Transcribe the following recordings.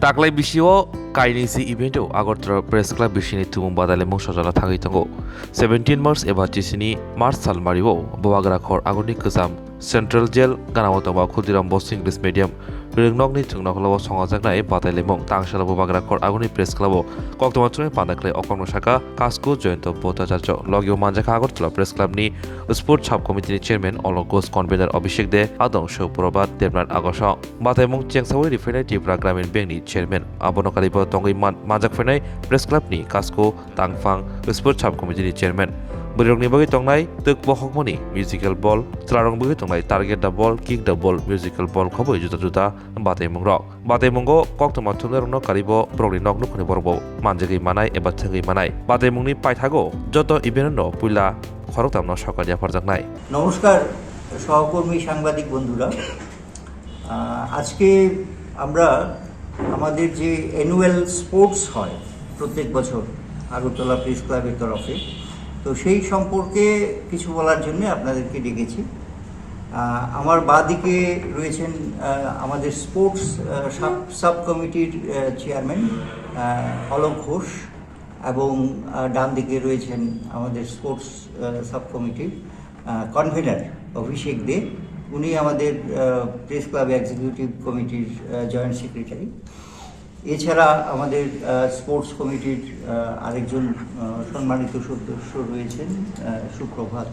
다클라이 비시오 काइनिसि इभेन्टआव Agartala press club बिसिनि तुमुं बादायलायमु सजाना थाङै थांगौ 17 मार्च एबा 30 मार्च सालमारिआव बवाग्राखर आगरनि गोजाम सेन्ट्रेल जेल गानाव दंबा खुदिराम बस इंलिश मिडियाम रोंनकनि थुंनाखलाव संगाजानाय बादायलायमु तांशाला बवाग्राखर आगरनि प्रेस क्लाबाव कक्टमाथुनि पानाख्लाय अकम साका कास्को जयन्त भट्टाचार्य लगियो मानजाखा आगरतला प्रेस क्लाबनि स्पोर्ट साब कमिटिनि चेयरमेन अलंकोस कनभेनर अभिषेक दे आदं सौप्रभात देबनाथ आगस बादायमु चेंसावै रिफाइनारि त्रिपुरा ग्रामीण बेंकनि चेयरमेन आबनकारिबो दंगै मानजाक फैनाय प्रेस क्लाबनि कास्को तांफां स्पोर्ट साब कमिटिनि चेयरमेन बरिरंनि बगै तंनाय तक बहकमनि म्यूजिकल बल चलारं बगै तंनाय टारगेट द बल किक द बल म्यूजिकल बल खबै जुदा जुदा बादायमुंगो कक्टमा थुमनारंनो कारिबो प्रग्नि नकनुखनि बरबो मानजागै मानाय एबा थंगै मानाय बादायमुंनि पाइथागो जत इभेन्टनो पुइला खरकतामनो सकालिया फरजाकनाय नमस्कार सहकर्मी সাংবাদিক বন্ধুরা আজকে আমরা আমাদের যে অ্যানুয়াল স্পোর্টস হয় প্রত্যেক বছর আগরতলা প্রেস ক্লাবের তরফে তো সেই সম্পর্কে কিছু বলার জন্য আপনাদেরকে ডেকেছি আমার বাদিকে রয়েছেন আমাদের স্পোর্টস সাব কমিটির চেয়ারম্যান অলক ঘোষ এবং ডান দিকে রয়েছেন আমাদের স্পোর্টস সাব কমিটির কনভেনার অভিষেক দে উনি আমাদের প্রেস ক্লাব এক্সিকিউটিভ কমিটির জয়েন্ট সেক্রেটারি এছাড়া আমাদের স্পোর্টস কমিটির আরেকজন সম্মানিত সদস্য রয়েছেন সুপ্রভাত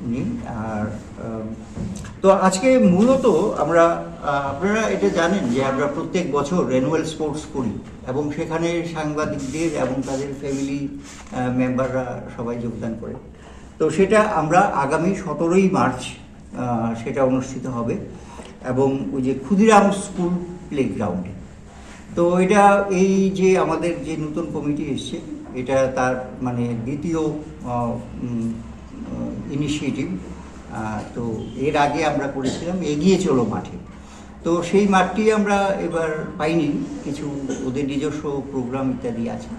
উনি আর তো আজকে মূলত আমরা আপনারা এটা জানেন যে আমরা প্রত্যেক বছর অ্যানুয়াল স্পোর্টস করি এবং সেখানে সাংবাদিকদের এবং তাদের ফ্যামিলি মেম্বাররা সবাই যোগদান করে তো সেটা আমরা আগামী 17ই মার্চ সেটা অনুষ্ঠিত হবে এবং ওই যে ক্ষুদিরাম স্কুল প্লেগ্রাউন্ডে তো এটা এই যে আমাদের যে নতুন কমিটি এসছে এটা তার মানে দ্বিতীয় ইনিশিয়েটিভ তো এর আগে আমরা করেছিলাম এগিয়ে চলো মাঠে তো সেই মাঠটি আমরা এবার পাইনি কিছু ওদের নিজস্ব প্রোগ্রাম ইত্যাদি আছে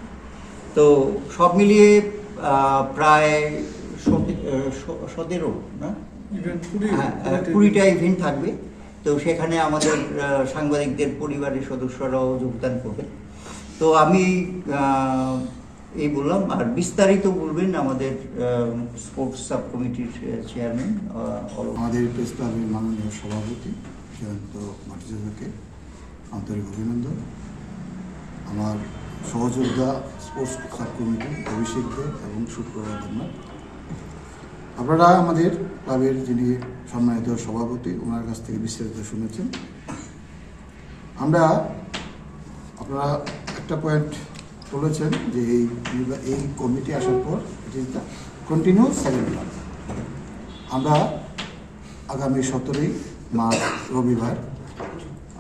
তো সব মিলিয়ে প্রায় 17 না 20টা ইভেন্ট থাকবে তো সেখানে আমাদের সাংবাদিকদের পরিবারের সদস্যরাও যোগদান করবে তো আমি এই বললাম আর বিস্তারিত বলবেন আমাদের স্পোর্টস সাব কমিটির চেয়ারম্যান আমাদের প্রেস ক্লাবের মাননীয় সভাপতি জয়ন্ত ভট্টাচার্যকে আন্তরিক অভিনন্দন আমার সহযোদ্ধা স্পোর্টস সাব কমিটি অভিষেক দে এবং সুপ্রভাত দেবনাথ আপনারা আমাদের ক্লাবের যিনি সম্মানিত সভাপতি ওনার কাছ থেকে বিস্তারিত শুনেছেন আপনারা একটা পয়েন্ট বলেছেন যে এই কমিটি আসার পর it is the continue second plan আমরা আগামী 17ই মার্চ রবিবার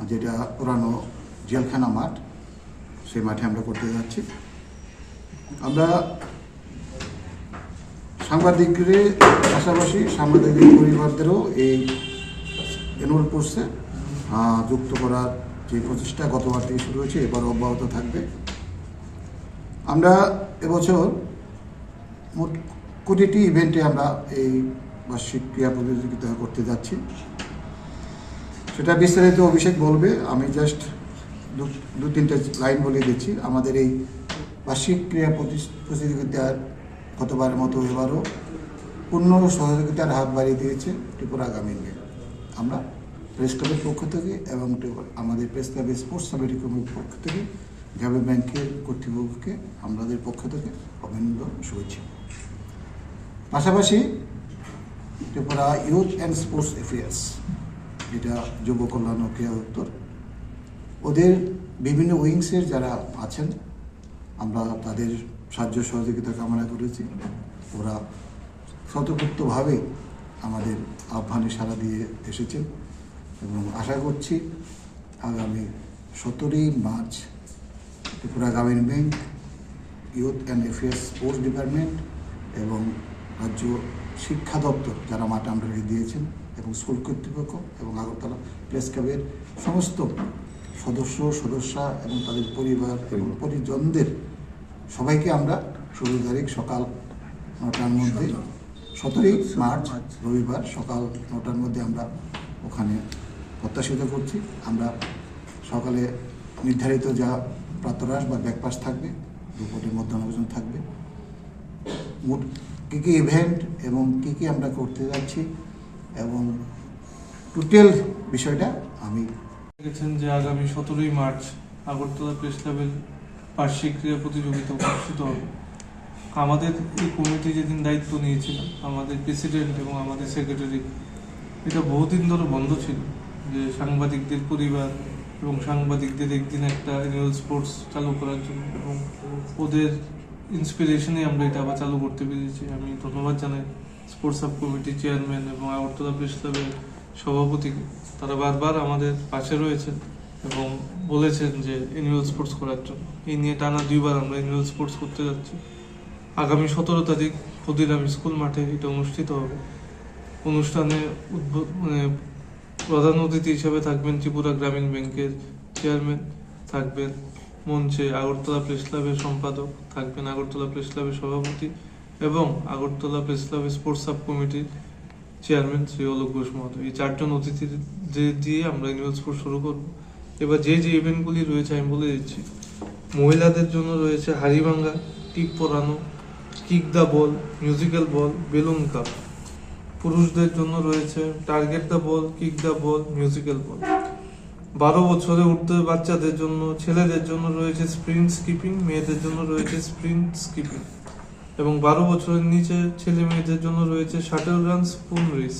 যেটা পুরানো জেলখানা মাঠ সেই মাঠে আমরা করতে যাচ্ছি আমরা সাংবাদিকদের পাশাপাশি সাংবাদিক পরিবারদেরও এই অ্যানুয়াল কোর্সে যুক্ত করার যে প্রচেষ্টা গতবার থেকে শুরু হয়েছে এবার অব্যাহত থাকবে আমরা এবছর মোট 20টি ইভেন্টে আমরা এই বার্ষিক ক্রীড়া প্রতিযোগিতা করতে যাচ্ছি সেটা বিস্তারিত অভিষেক বলবে আমি জাস্ট দু তিনটে লাইন বলে দিচ্ছি আমাদের এই বার্ষিক ক্রীড়া প্রতিযোগিতার গতবারের মতো এবারও পূর্ণ সহযোগিতার হাত বাড়িয়ে দিয়েছে ত্রিপুরা গ্রামীণ ব্যাংক আমরা প্রেস ক্লাবের পক্ষ থেকে এবং আমাদের প্রেস ক্লাবের স্পোর্টস কমিটির পক্ষ থেকে গ্রামীণ ব্যাংকের কর্তৃপক্ষকে আমাদের পক্ষ থেকে অভিনন্দন শুভেচ্ছা পাশাপাশি Tripura youth and sports affairs যেটা যুব কল্যাণ ও ক্রীড়া দপ্তর ওদের বিভিন্ন উইংসের যারা আছেন আমরা তাদের সাহায্য সহযোগিতা কামনা করেছি ওরা স্বতঃস্ফূর্তভাবে আমাদের আহ্বানে সাড়া দিয়ে এসেছেন এবং আশা করছি আগামী 17ই মার্চ ত্রিপুরা গ্রামীণ bank youth and affairs sports department এবং রাজ্য শিক্ষা দপ্তর যারা মাঠ আমরাকে দিয়েছেন এবং স্কুল কর্তৃপক্ষ এবং আগরতলা প্রেস ক্লাবের সমস্ত সদস্যা এবং তাদের পরিবার এবং পরিজনদের সবাইকে আমরা 16 তারিখ সকাল 9টার মধ্যে 17ই মার্চ রবিবার সকাল 9টার মধ্যে আমরা ওখানে প্রত্যাশিত করছি আমরা সকালে নির্ধারিত যা প্রাতরাশ বা ব্রেকফাস্ট থাকবে, দুপুরে মধ্যাহ্নভোজন থাকবে। মোট কী কী ইভেন্ট এবং কী কী আমরা করতে যাচ্ছি এবং টোটাল বিষয়টা আমি দেখেছেন যে আগামী 17ই মার্চ আগরতলা প্রেস ক্লাবের বার্ষিক ক্রীড়া প্রতিযোগিতা অনুষ্ঠিত হবে। আমাদের এই কমিটি যেদিন দায়িত্ব নিয়েছিল, আমাদের প্রেসিডেন্ট এবং আমাদের সেক্রেটারি, এটা বহুদিন ধরে বন্ধ ছিল যে সাংবাদিকদের পরিবার এবং সাংবাদিকদের একদিন একটা অ্যানুয়াল স্পোর্টস চালু করার জন্য, এবং ওদের ইন্সপিরেশনে আমরা এটা আবার চালু করতে পেরেছি। আমি ধন্যবাদ জানাই স্পোর্টস সাব কমিটির চেয়ারম্যান এবং আগরতলা প্রেস ক্লাবের সভাপতিকে। তারা বারবার আমাদের পাশে রয়েছেন এবং বলেছেন যে অ্যানুয়াল স্পোর্টস করার জন্য। এই নিয়ে টানা 2বার আমরা অ্যানুয়াল স্পোর্টস করতে যাচ্ছি। আগামী 17 তারিখ ক্ষুদিরাম স্কুল মাঠে এটা অনুষ্ঠিত হবে। অনুষ্ঠানে প্রধান অতিথি হিসেবে থাকবেন ত্রিপুরা গ্রামীণ ব্যাংকের চেয়ারম্যান, থাকবেন মঞ্চে আগরতলা প্রেস ক্লাবের সম্পাদক, থাকবেন আগরতলা প্রেস ক্লাবের সভাপতি এবং আগরতলা প্রেস ক্লাবের স্পোর্টস সাব কমিটির চেয়ারম্যান শ্রী অলোক ঘোষ মহোদয়। এই 4জন অতিথিদের দিয়ে আমরা অ্যানুয়াল স্পোর্টস শুরু করব। এবার যে ইভেন্টগুলি রয়েছে আমি বলে দিচ্ছি। মহিলাদের জন্য রয়েছে হাড়িভাঙ্গা, টিপ পরানো, kick the ball, musical ball, balloon cup. পুরুষদের জন্য রয়েছে target the ball, kick the ball, musical বল। 12 বছরে ঊর্ধ্বে বাচ্চাদের জন্য, ছেলেদের জন্য রয়েছে স্প্রিন্ট স্কিপিং, মেয়েদের জন্য রয়েছে স্প্রিন্ট স্কিপিং, এবং 12 বছরের নিচে ছেলে মেয়েদের জন্য রয়েছে শাটল রান, স্পুন রেস।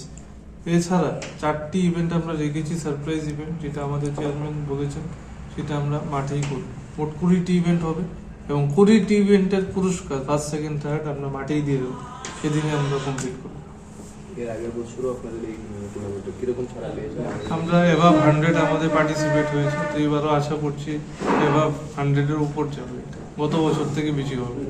এছাড়া 4টি ইভেন্ট আমরা রেখেছি সারপ্রাইজ ইভেন্ট, যেটা আমাদের চেয়ারম্যান বলেছেন সেটা আমরা মাঠেই করব। মোট 20টি ইভেন্ট হবে এবং 20টি ইভেন্টের পুরস্কার ফার্স্ট, সেকেন্ড, থার্ড আমরা মাঠেই দিয়ে দেবো। সেদিনে আমরা কমপ্লিট করব। এর আগের বছরও আপনাদের এই টুর্নামেন্টে কিরকম ছাড়া পেয়েছেন? আমরা এভাব 100 আমাদের পার্টিসিপেট হয়েছে, তো এবারও আশা করছি এভাব 100-এর উপর যাবে। গত বছর থেকে বেশি হবে।